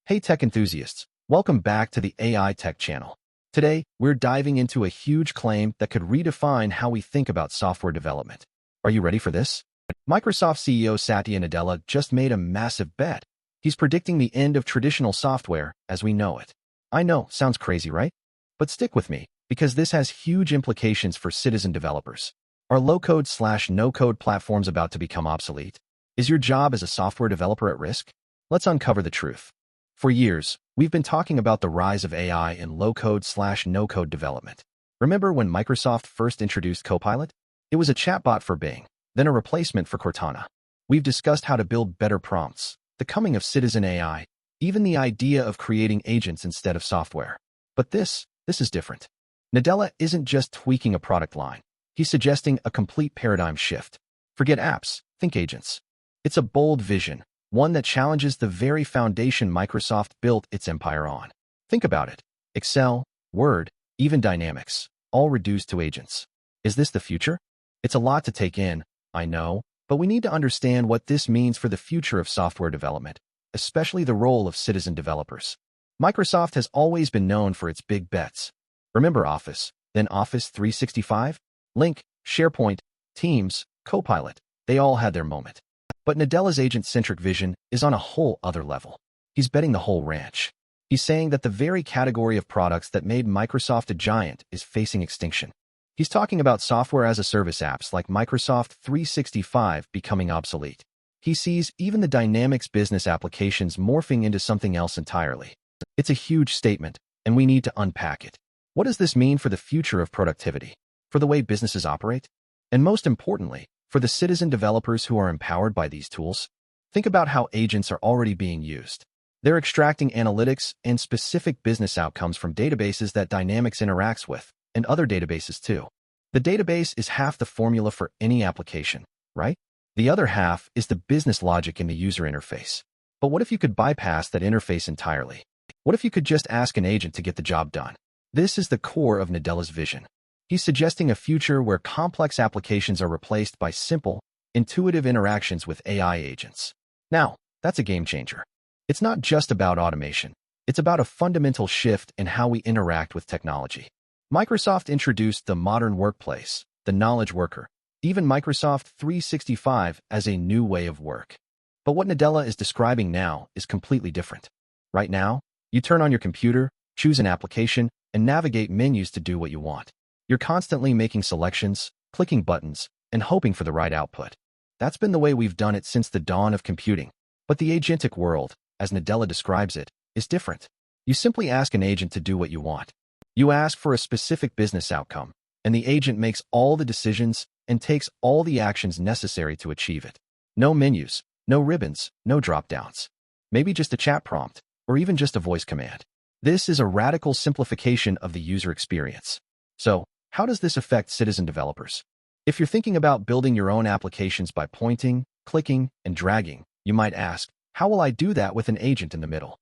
Hey tech enthusiasts, welcome back to the AI Tech channel. Today, we're diving into a huge claim that could redefine how we think about software development. Are you ready for this? Microsoft CEO Satya Nadella just made a massive bet. He's predicting the end of traditional software as we know it. I know, sounds crazy, right? But stick with me, because this has huge implications for citizen developers. Are low-code/no-code platforms about to become obsolete? Is your job as a software developer at risk? Let's uncover the truth. For years, we've been talking about the rise of AI in low-code/no-code development. Remember when Microsoft first introduced Copilot? It was a chatbot for Bing, then a replacement for Cortana. We've discussed how to build better prompts, the coming of citizen AI, even the idea of creating agents instead of software. But this is different. Nadella isn't just tweaking a product line. He's suggesting a complete paradigm shift. Forget apps, think agents. It's a bold vision, one that challenges the very foundation Microsoft built its empire on. Think about it. Excel, Word, even Dynamics, all reduced to agents. Is this the future? It's a lot to take in, I know, but we need to understand what this means for the future of software development, especially the role of citizen developers. Microsoft has always been known for its big bets. Remember Office, then Office 365? Lync, SharePoint, Teams, Copilot, they all had their moment. But Nadella's agent-centric vision is on a whole other level. He's betting the whole ranch. He's saying that the very category of products that made Microsoft a giant is facing extinction. He's talking about software-as-a-service apps like Microsoft 365 becoming obsolete. He sees even the Dynamics business applications morphing into something else entirely. It's a huge statement, and we need to unpack it. What does this mean for the future of productivity? For the way businesses operate? And most importantly, for the citizen developers who are empowered by these tools? Think about how agents are already being used. They're extracting analytics and specific business outcomes from databases that Dynamics interacts with, and other databases too. The database is half the formula for any application, right? The other half is the business logic in the user interface. But what if you could bypass that interface entirely? What if you could just ask an agent to get the job done? This is the core of Nadella's vision. He's suggesting a future where complex applications are replaced by simple, intuitive interactions with AI agents. Now, that's a game changer. It's not just about automation. It's about a fundamental shift in how we interact with technology. Microsoft introduced the modern workplace, the knowledge worker, even Microsoft 365 as a new way of work. But what Nadella is describing now is completely different. Right now, you turn on your computer, choose an application, and navigate menus to do what you want. You're constantly making selections, clicking buttons, and hoping for the right output. That's been the way we've done it since the dawn of computing. But the agentic world, as Nadella describes it, is different. You simply ask an agent to do what you want. You ask for a specific business outcome, and the agent makes all the decisions and takes all the actions necessary to achieve it. No menus, no ribbons, no drop-downs. Maybe just a chat prompt, or even just a voice command. This is a radical simplification of the user experience. So, how does this affect citizen developers? If you're thinking about building your own applications by pointing, clicking, and dragging, you might ask, how will I do that with an agent in the middle?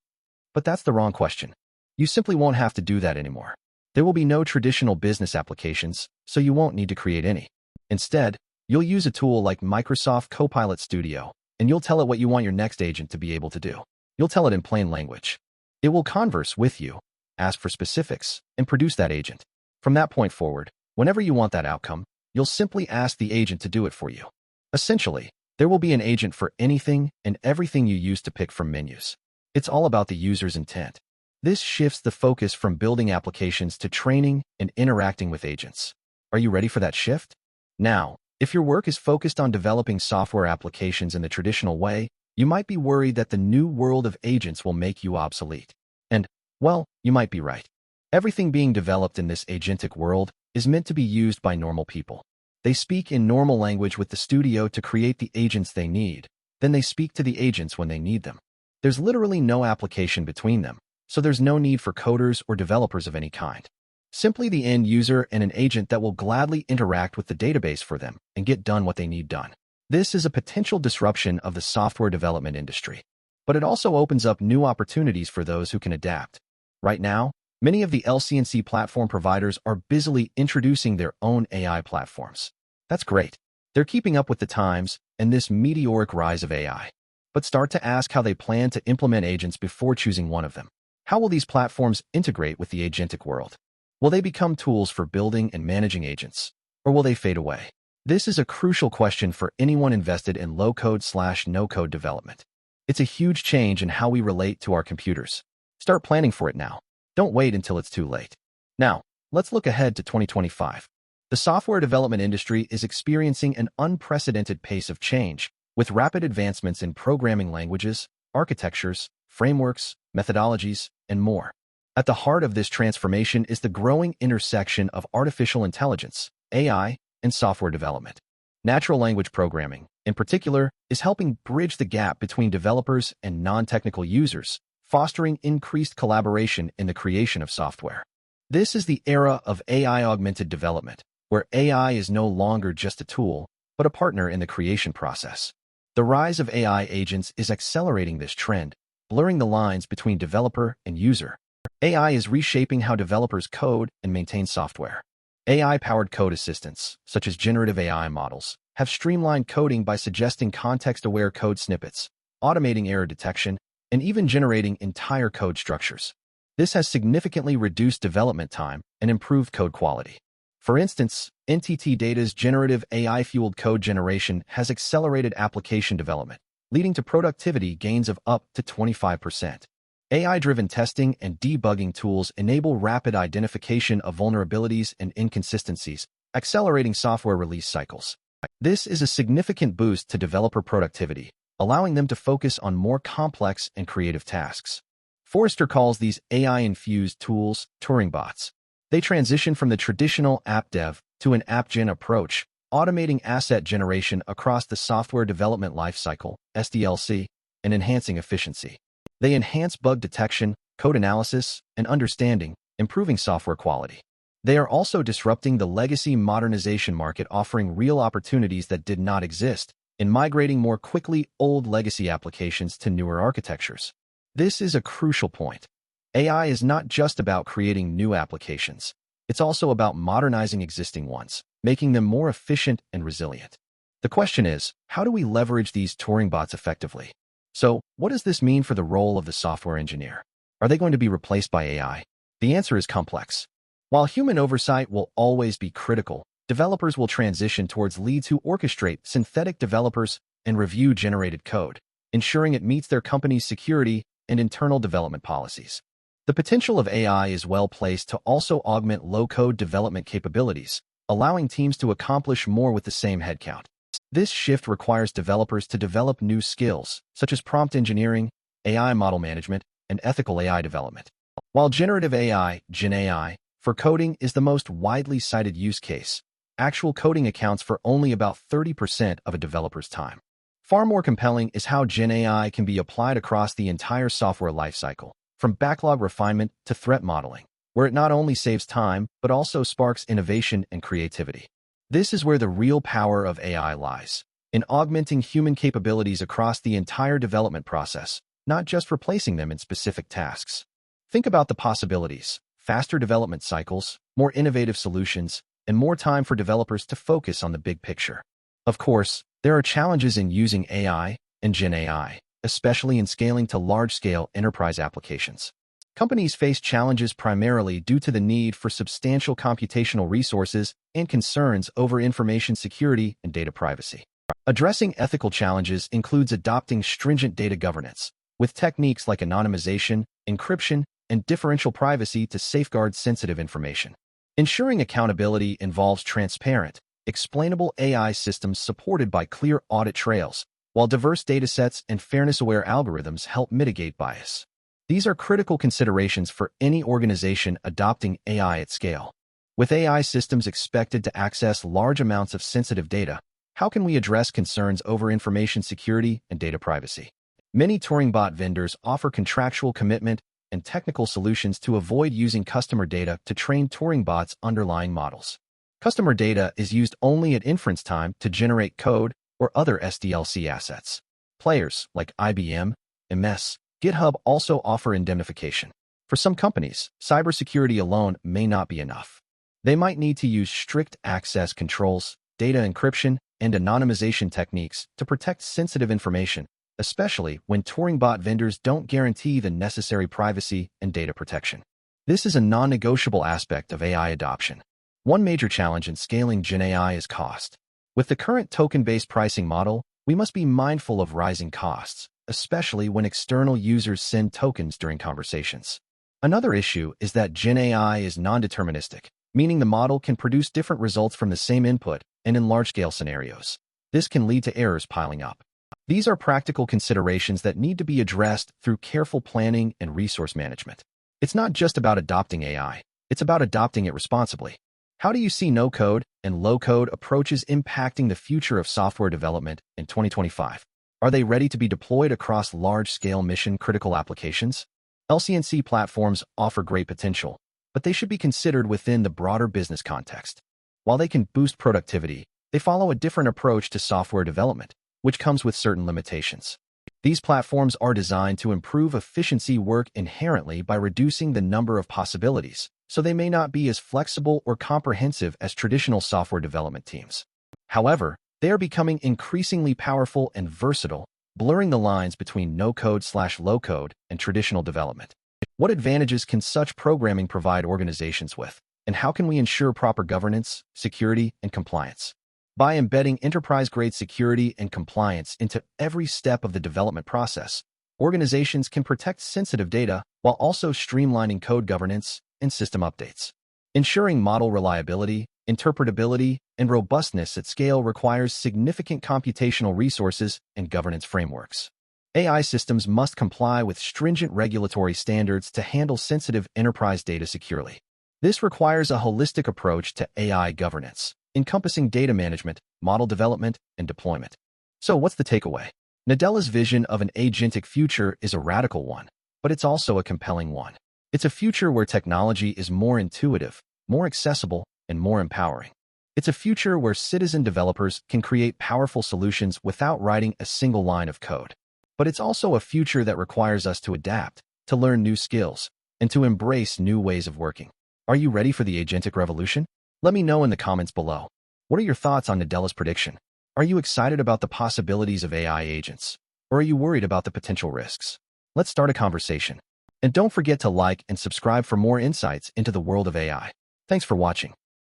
But that's the wrong question. You simply won't have to do that anymore. There will be no traditional business applications, so you won't need to create any. Instead, you'll use a tool like Microsoft Copilot Studio, and you'll tell it what you want your next agent to be able to do. You'll tell it in plain language. It will converse with you, ask for specifics, and produce that agent. From that point forward, whenever you want that outcome, you'll simply ask the agent to do it for you. Essentially, there will be an agent for anything and everything you use to pick from menus. It's all about the user's intent. This shifts the focus from building applications to training and interacting with agents. Are you ready for that shift? Now, if your work is focused on developing software applications in the traditional way, you might be worried that the new world of agents will make you obsolete. And, well, you might be right. Everything being developed in this agentic world is meant to be used by normal people. They speak in normal language with the studio to create the agents they need. Then they speak to the agents when they need them. There's literally no application between them, so there's no need for coders or developers of any kind. Simply the end user and an agent that will gladly interact with the database for them and get done what they need done. This is a potential disruption of the software development industry. But it also opens up new opportunities for those who can adapt. Right now, many of the LC&C platform providers are busily introducing their own AI platforms. That's great. They're keeping up with the times and this meteoric rise of AI. but start to ask how they plan to implement agents before choosing one of them. How will these platforms integrate with the agentic world? Will they become tools for building and managing agents, or will they fade away? This is a crucial question for anyone invested in low-code/no-code development. It's a huge change in how we relate to our computers. Start planning for it now. Don't wait until it's too late. Now, let's look ahead to 2025. The software development industry is experiencing an unprecedented pace of change, with rapid advancements in programming languages, architectures, frameworks, methodologies, and more. At the heart of this transformation is the growing intersection of artificial intelligence, AI, and software development. Natural language programming, in particular, is helping bridge the gap between developers and non-technical users, fostering increased collaboration in the creation of software. This is the era of AI-augmented development, where AI is no longer just a tool, but a partner in the creation process. The rise of AI agents is accelerating this trend, blurring the lines between developer and user. AI is reshaping how developers code and maintain software. AI-powered code assistants, such as generative AI models, have streamlined coding by suggesting context-aware code snippets, automating error detection, and even generating entire code structures. This has significantly reduced development time and improved code quality. For instance, NTT Data's generative AI-fueled code generation has accelerated application development, leading to productivity gains of up to 25%. AI-driven testing and debugging tools enable rapid identification of vulnerabilities and inconsistencies, accelerating software release cycles. This is a significant boost to developer productivity, allowing them to focus on more complex and creative tasks. Forrester calls these AI-infused tools Turing bots. They transition from the traditional app dev to an app gen approach, automating asset generation across the software development lifecycle, SDLC, and enhancing efficiency. They enhance bug detection, code analysis, and understanding, improving software quality. They are also disrupting the legacy modernization market, offering real opportunities that did not exist in migrating more quickly old legacy applications to newer architectures. This is a crucial point. AI is not just about creating new applications. It's also about modernizing existing ones, making them more efficient and resilient. The question is, how do we leverage these Turing bots effectively? So, what does this mean for the role of the software engineer? Are they going to be replaced by AI? The answer is complex. While human oversight will always be critical, developers will transition towards leads who orchestrate synthetic developers and review generated code, ensuring it meets their company's security and internal development policies. The potential of AI is well placed to also augment low-code development capabilities, allowing teams to accomplish more with the same headcount. This shift requires developers to develop new skills, such as prompt engineering, AI model management, and ethical AI development. While generative AI, Gen AI, for coding is the most widely cited use case, actual coding accounts for only about 30% of a developer's time. Far more compelling is how Gen AI can be applied across the entire software lifecycle, from backlog refinement to threat modeling, where it not only saves time, but also sparks innovation and creativity. This is where the real power of AI lies, in augmenting human capabilities across the entire development process, not just replacing them in specific tasks. Think about the possibilities: faster development cycles, more innovative solutions, and more time for developers to focus on the big picture. Of course, there are challenges in using AI and Gen AI, especially in scaling to large-scale enterprise applications. Companies face challenges primarily due to the need for substantial computational resources and concerns over information security and data privacy. Addressing ethical challenges includes adopting stringent data governance, with techniques like anonymization, encryption, and differential privacy to safeguard sensitive information. Ensuring accountability involves transparent, explainable AI systems supported by clear audit trails, while diverse datasets and fairness-aware algorithms help mitigate bias. These are critical considerations for any organization adopting AI at scale. With AI systems expected to access large amounts of sensitive data, how can we address concerns over information security and data privacy? Many Turing bot vendors offer contractual commitment and technical solutions to avoid using customer data to train Turing bots' underlying models. Customer data is used only at inference time to generate code or other SDLC assets. Players like IBM, MS, GitHub also offer indemnification. For some companies, cybersecurity alone may not be enough. They might need to use strict access controls, data encryption, and anonymization techniques to protect sensitive information, especially when Turing bot vendors don't guarantee the necessary privacy and data protection. This is a non-negotiable aspect of AI adoption. One major challenge in scaling Gen AI is cost. With the current token-based pricing model, we must be mindful of rising costs, especially when external users send tokens during conversations. Another issue is that Gen AI is non-deterministic, meaning the model can produce different results from the same input and in large-scale scenarios. This can lead to errors piling up. These are practical considerations that need to be addressed through careful planning and resource management. It's not just about adopting AI, it's about adopting it responsibly. How do you see no-code and low-code approaches impacting the future of software development in 2025? Are they ready to be deployed across large-scale mission-critical applications? LC&C platforms offer great potential, but they should be considered within the broader business context. While they can boost productivity, they follow a different approach to software development, which comes with certain limitations. These platforms are designed to improve efficiency work inherently by reducing the number of possibilities, so they may not be as flexible or comprehensive as traditional software development teams. However, they are becoming increasingly powerful and versatile, blurring the lines between no-code/low-code and traditional development. What advantages can such programming provide organizations with, and how can we ensure proper governance, security, and compliance? By embedding enterprise-grade security and compliance into every step of the development process, organizations can protect sensitive data while also streamlining code governance and system updates. Ensuring model reliability, interpretability, and robustness at scale requires significant computational resources and governance frameworks. AI systems must comply with stringent regulatory standards to handle sensitive enterprise data securely. This requires a holistic approach to AI governance, encompassing data management, model development, and deployment. So what's the takeaway? Nadella's vision of an agentic future is a radical one, but it's also a compelling one. It's a future where technology is more intuitive, more accessible, and more empowering. It's a future where citizen developers can create powerful solutions without writing a single line of code. But it's also a future that requires us to adapt, to learn new skills, and to embrace new ways of working. Are you ready for the agentic revolution? Let me know in the comments below. What are your thoughts on Nadella's prediction? Are you excited about the possibilities of AI agents? Or are you worried about the potential risks? Let's start a conversation. And don't forget to like and subscribe for more insights into the world of AI. Thanks for watching.